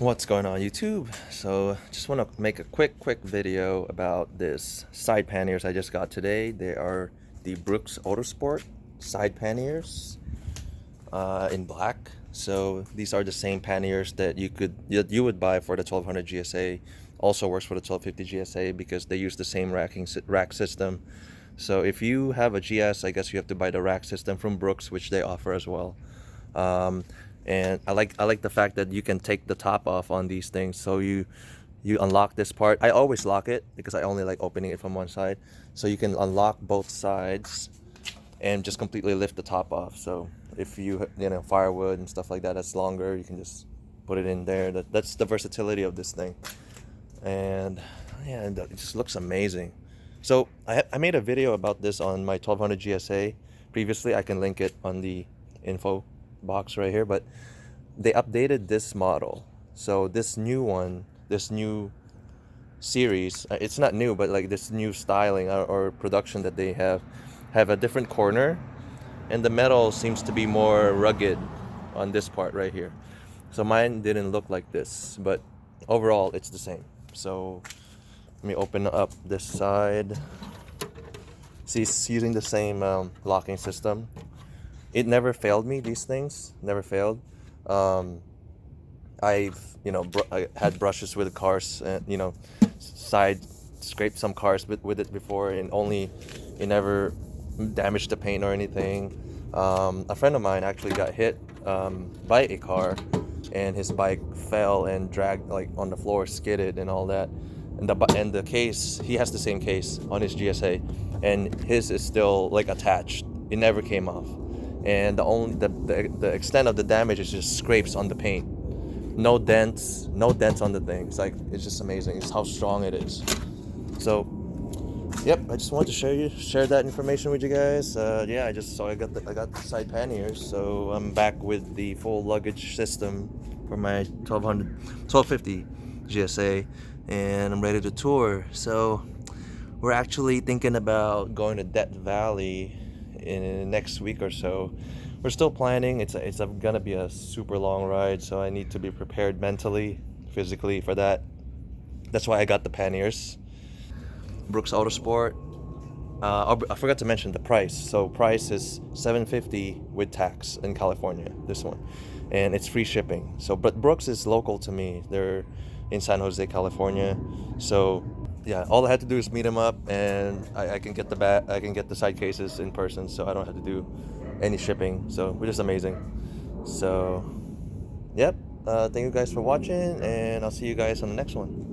What's going on YouTube? So just want to make a quick video about this side panniers I just got today. They are the Brooks Autosport side panniers in black. So these are the same panniers that you would buy for the 1200 GSA. Also works for the 1250 GSA because they use the same rack system. So if you have a GS, I guess you have to buy the rack system from Brooks, which they offer as well. Um, and I like the fact that you can take the top off on these things. So you unlock this part. I always lock it because I only like opening it from one side. So you can unlock both sides and just completely lift the top off. So if you know firewood and stuff like that that's longer, you can just put it in there. That's the versatility of this thing. And yeah, and it just looks amazing. So I made a video about this on my 1200 GSA previously. I can link it on the info box right here, but they updated this model. So this new one, this new series, it's not new, but like this new styling or production that they have a different corner, and the metal seems to be more rugged on this part right here. So mine didn't look like this, but overall it's the same. So let me open up this side. See, it's using the same locking system. It never failed me. These things never failed. I've I had brushes with cars, and side scraped some cars with it before, and it never damaged the paint or anything. A friend of mine actually got hit by a car, and his bike fell and dragged like on the floor, skidded and all that. And the case, he has the same case on his GSA, and his is still like attached. It never came off. And the extent of the damage is just scrapes on the paint. No dents on the thing. It's just amazing. It's how strong it is. So, yep, I just wanted to share that information with you guys. Yeah, I got the side panniers, so I'm back with the full luggage system for my 1250 GSA, and I'm ready to tour. So, we're actually thinking about going to Death Valley in next week or so. We're still planning. It's gonna be a super long ride, so I need to be prepared mentally, physically for that. That's why I got the panniers. Brooks Autosport. I forgot to mention the price. So price is $750 with tax in California. This one, and it's free shipping. So, but Brooks is local to me. They're in San Jose, California. So yeah, all I had to do is meet them up, and I can get the side cases in person, so I don't have to do any shipping. So which is amazing. So yep. Thank you guys for watching, and I'll see you guys on the next one.